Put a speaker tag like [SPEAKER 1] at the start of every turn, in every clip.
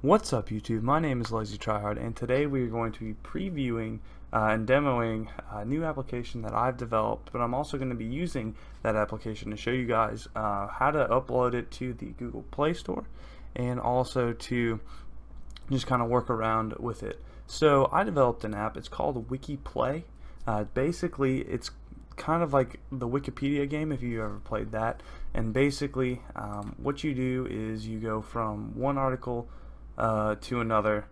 [SPEAKER 1] What's up YouTube? My name is TheLazyTryhard, and today we are going to be previewing and demoing a new application that I've developed, but I'm also going to be using that application to show you guys how to upload it to the Google Play Store and also to just kind of work around with it. So I developed an app. It's called Wikiplay. Basically it's kind of like the Wikipedia game if you ever played that, and basically what you do is you go from one article to another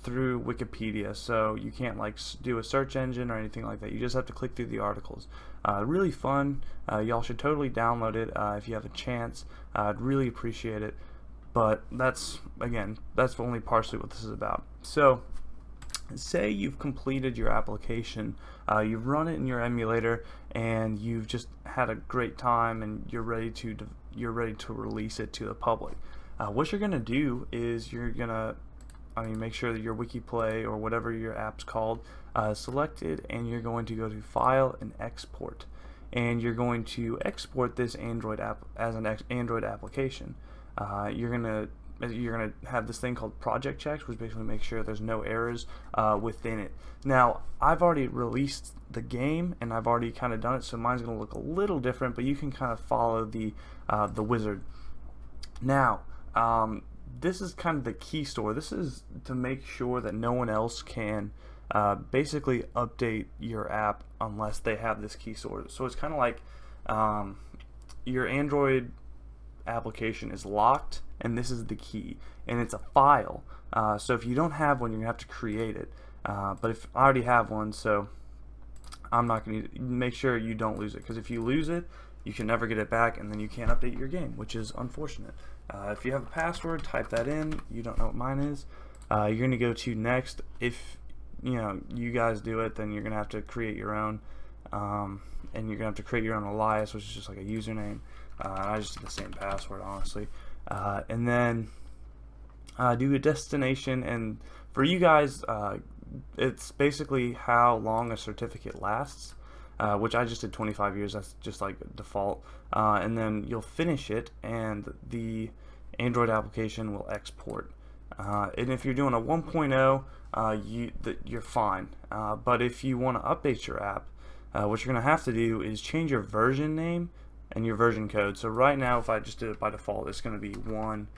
[SPEAKER 1] through Wikipedia. So you can't like do a search engine or anything like that. You just have to click through the articles. Really fun. Y'all should totally download it if you have a chance. I'd really appreciate it. But that's only partially what this is about. So say you've completed your application, you've run it in your emulator, and you've just had a great time, and you're ready to release it to the public. What you're gonna do is you're gonna make sure that your Wikiplay or whatever your app's called is selected, and you're going to go to File and Export, and you're going to export this Android app as an Android application. You're gonna have this thing called project checks, which basically makes sure there's no errors within it. Now I've already released the game and I've already kind of done it, so mine's gonna look a little different, but you can kind of follow the wizard. Now this is kind of the key store. This is to make sure that no one else can basically update your app unless they have this key store. So it's kind of like your Android application is locked, and this is the key, and it's a file. So if you don't have one, you're gonna have to create it. But if I already have one, so I'm not gonna make sure you don't lose it, because if you lose it, you can never get it back, and then you can't update your game, which is unfortunate. If you have a password, type that in. You don't know what mine is. You're gonna go to next. If you guys do it, then you're gonna have to create your own, and you're gonna have to create your own alias, which is just like a username. I just did the same password, honestly. And then do a destination, and for you guys, it's basically how long a certificate lasts, which I just did 25 years. That's just like default. And then you'll finish it, and the Android application will export. And if you're doing a 1.0, you're fine. But if you want to update your app, what you're going to have to do is change your version name and your version code. So right now, if I just did it by default, it's going to be 1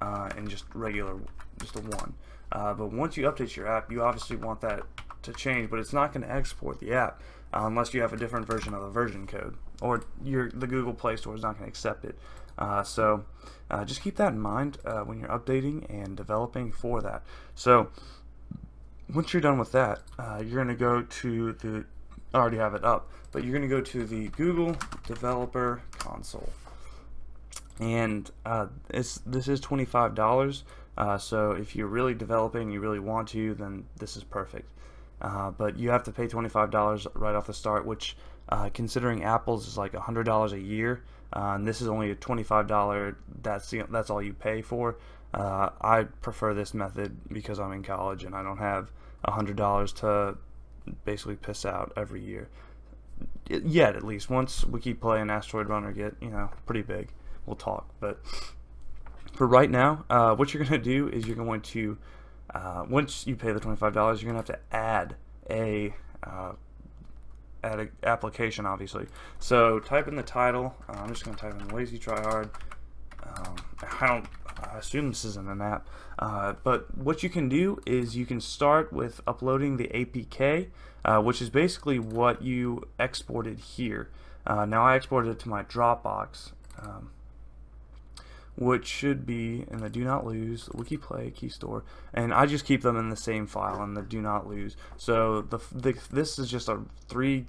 [SPEAKER 1] and just a 1. But once you update your app, you obviously want that to change, but it's not going to export the app unless you have a different version of the version code, or the Google Play Store is not going to accept it. So just keep that in mind when you're updating and developing for that. So once you're done with that, you're going to go to the I already have it up, but you're going to go to the Google Developer Console, and this is $25. So if you're really developing, you really want to, then this is perfect. But you have to pay $25 right off the start, which considering Apple's is like $100 a year, and this is only a $25. That's all you pay for. I prefer this method because I'm in college and I don't have $100 to basically piss out every year yet. At least once Wikiplay and Asteroid Runner get pretty big, we'll talk. But for right now, what you're gonna do is you're going to once you pay the $25, you're gonna have to add a application, obviously. So type in the title. I'm just gonna type in TheLazyTryhard. I assume this isn't an app, but what you can do is you can start with uploading the APK, which is basically what you exported here. Now I exported it to my Dropbox, which should be in the Do Not Lose Wikiplay key store, and I just keep them in the same file in the Do Not Lose. So this is just a 3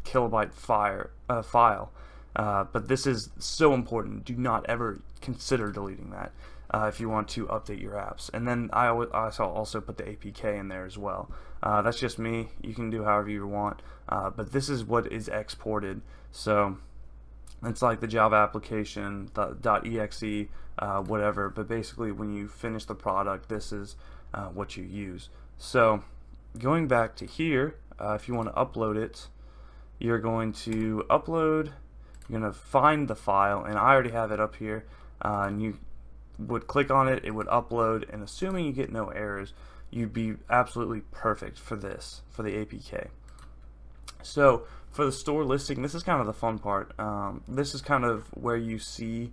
[SPEAKER 1] kilobyte file. But this is so important. Do not ever consider deleting that if you want to update your apps. And then I also put the APK in there as well. That's just me. You can do however you want. But this is what is exported. So it's like the Java application, the .exe, whatever. But basically, when you finish the product, this is what you use. So going back to here, if you want to upload it, you're going to upload. You're going to find the file, and I already have it up here, and you would click on it, it would upload, and assuming you get no errors, you'd be absolutely perfect for this, for the APK. So for the store listing, this is kind of the fun part. This is kind of where you see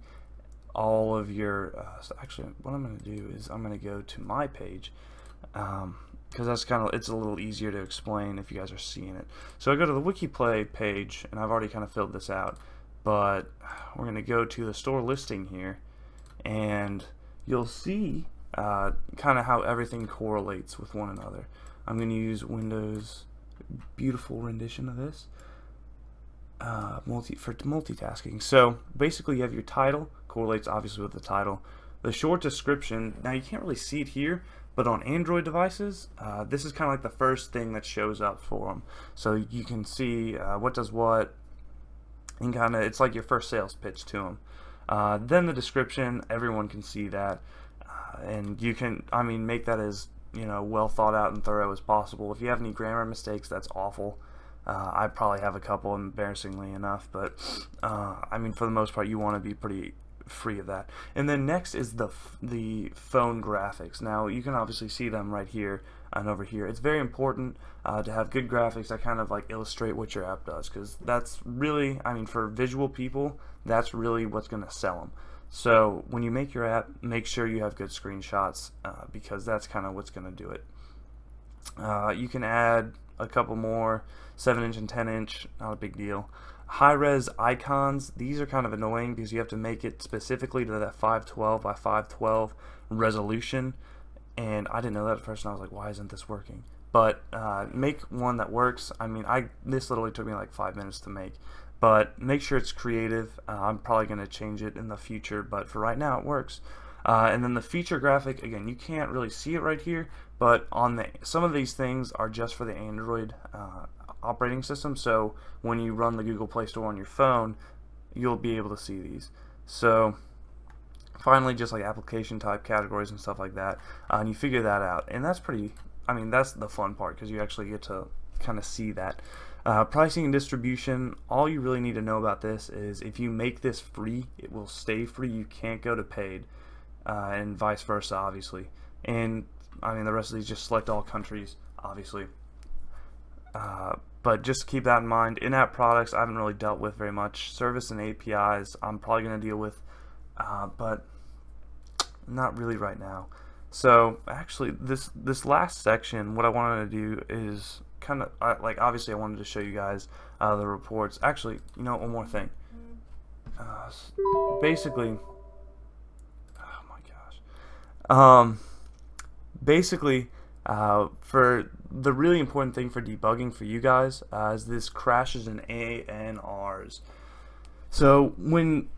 [SPEAKER 1] all of your so actually what I'm going to do is I'm going to go to my page, because that's kind of, it's a little easier to explain if you guys are seeing it. So I go to the Wikiplay page, and I've already kind of filled this out, but we're going to go to the store listing here, and you'll see kind of how everything correlates with one another. I'm going to use Windows, beautiful rendition of this, for multitasking. So basically you have your title, correlates obviously with the title. The short description, now you can't really see it here, but on Android devices, this is kind of like the first thing that shows up for them. So you can see what does what, and kind of, it's like your first sales pitch to them. Then the description, everyone can see that, and you can, I mean, make that as, you know, well thought out and thorough as possible. If you have any grammar mistakes, that's awful. I probably have a couple, embarrassingly enough, but I mean, for the most part, you want to be pretty free of that. And then next is the phone graphics. Now you can obviously see them right here and over here. It's very important to have good graphics that kind of like illustrate what your app does, because that's really, I mean, for visual people, that's really what's going to sell them. So when you make your app, make sure you have good screenshots, because that's kind of what's going to do it. You can add a couple more, 7-inch and 10-inch, not a big deal. High-res icons, these are kind of annoying because you have to make it specifically to that 512 by 512 resolution, and I didn't know that at first, and I was like, why isn't this working? But make one that works. I mean, this literally took me like 5 minutes to make, but make sure it's creative. I'm probably going to change it in the future, but for right now it works. And then the feature graphic, again, you can't really see it right here, but on some of these things are just for the Android operating system, so when you run the Google Play Store on your phone, you'll be able to see these. So finally, just like application type categories and stuff like that, and you figure that out, and that's pretty, I mean, that's the fun part, because you actually get to kind of see that. Pricing and distribution, all you really need to know about this is if you make this free, it will stay free. You can't go to paid, and vice versa, obviously. And I mean, the rest of these, just select all countries, obviously. But just keep that in mind. In-app products, I haven't really dealt with very much. Service and APIs, I'm probably going to deal with, but not really right now. So actually, this last section, what I wanted to do is kind of like, obviously I wanted to show you guys the reports. Actually, you know, one more thing. Basically, oh my gosh. Basically, for the really important thing for debugging for you guys is this crashes in ANRs. So when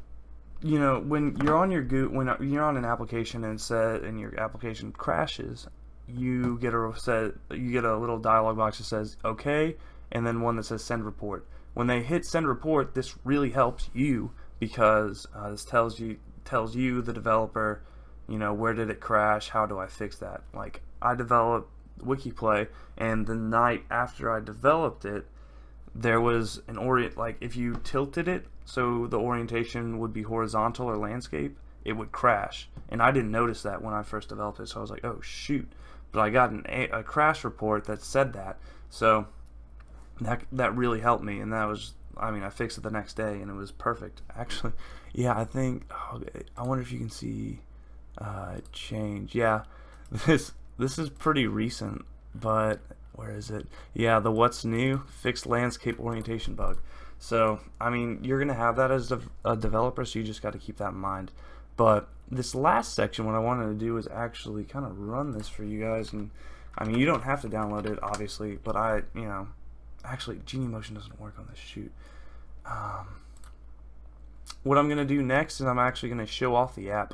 [SPEAKER 1] you're on your when you're on an application and your application crashes, you get a little dialog box that says OK, and then one that says send report. When they hit send report, this really helps you, because this tells you the developer, you know, where did it crash, how do I fix that. Like, I developed Wikiplay, and the night after I developed it, there was an like if you tilted it so the orientation would be horizontal or landscape, it would crash, and I didn't notice that when I first developed it, so I was like, oh shoot. But I got a crash report that said that, so that really helped me, and that was, I mean, I fixed it the next day and it was perfect. Actually, yeah, I think, I wonder if you can see change. Yeah, this is pretty recent, but where is it? Yeah, the what's new fixed landscape orientation bug. So I mean, you're gonna have that as a developer, so you just got to keep that in mind. But this last section, what I wanted to do is actually kind of run this for you guys, and I mean, you don't have to download it obviously, but actually Genie Motion doesn't work on this. Shoot. What I'm gonna do next is I'm actually gonna show off the app,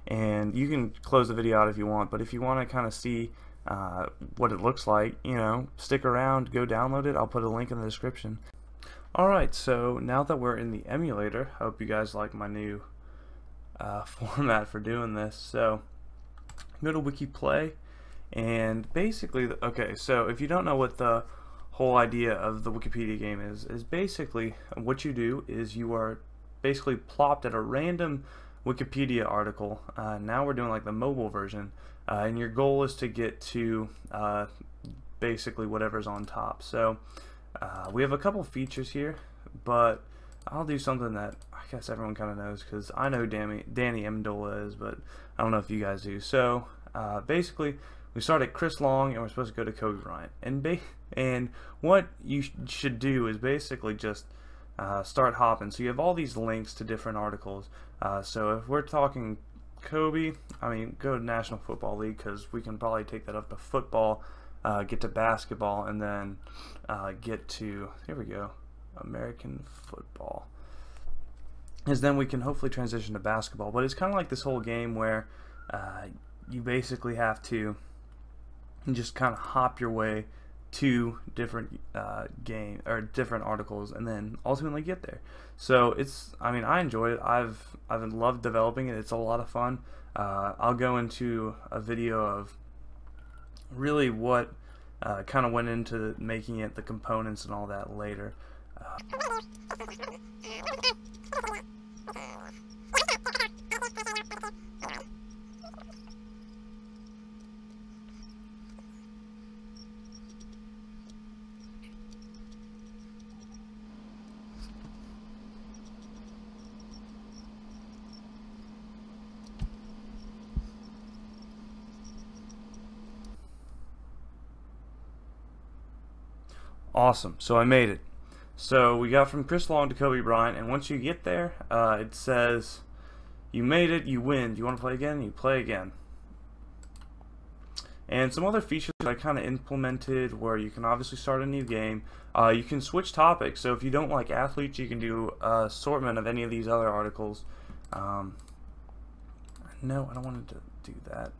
[SPEAKER 1] and you can close the video out if you want, but if you want to kind of see what it looks like, you know, stick around, go download it. I'll put a link in the description. Alright, so now that we're in the emulator, I hope you guys like my new format for doing this. So go to Wikiplay, and basically, okay, so if you don't know what the whole idea of the Wikipedia game is basically what you do is you are basically plopped at a random Wikipedia article. Now we're doing like the mobile version, and your goal is to get to basically whatever's on top. So we have a couple features here, but I'll do something that I guess everyone kind of knows, because I know Danny Amendola is, but I don't know if you guys do. So basically, we start at Chris Long, and we're supposed to go to Kobe Bryant. And what you should do is basically just start hopping. So you have all these links to different articles. So if we're talking Kobe, I mean, go to National Football League, because we can probably take that up to football, get to basketball, and then get to, here we go, American football. Because then we can hopefully transition to basketball. But it's kind of like this whole game where you basically have to just kind of hop your way to different different articles, and then ultimately get there. So it's, I mean, I enjoy it. I've loved developing it. It's a lot of fun. I'll go into a video of really what kind of went into making it, the components and all that later. Awesome, so I made it. So we got from Chris Long to Kobe Bryant, and once you get there, it says you made it, you win. Do you want to play again? You play again. And some other features that I kind of implemented, where you can obviously start a new game. You can switch topics, so if you don't like athletes, you can do an assortment of any of these other articles. No, I don't want to do that.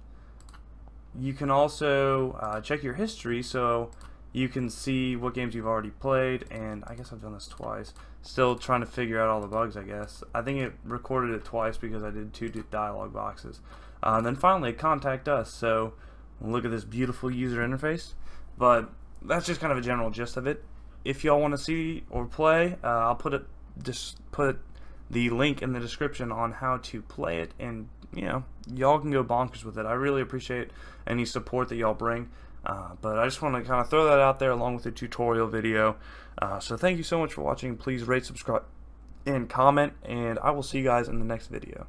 [SPEAKER 1] You can also check your history, so you can see what games you've already played, and I guess I've done this twice. Still trying to figure out all the bugs, I guess. I think it recorded it twice because I did 2 dialog boxes. And then finally, contact us. So look at this beautiful user interface. But that's just kind of a general gist of it. If y'all want to see or play, I'll put the link in the description on how to play it, and you know, y'all can go bonkers with it. I really appreciate any support that y'all bring. But I just want to kind of throw that out there along with the tutorial video. So thank you so much for watching. Please rate, subscribe, and comment, and I will see you guys in the next video.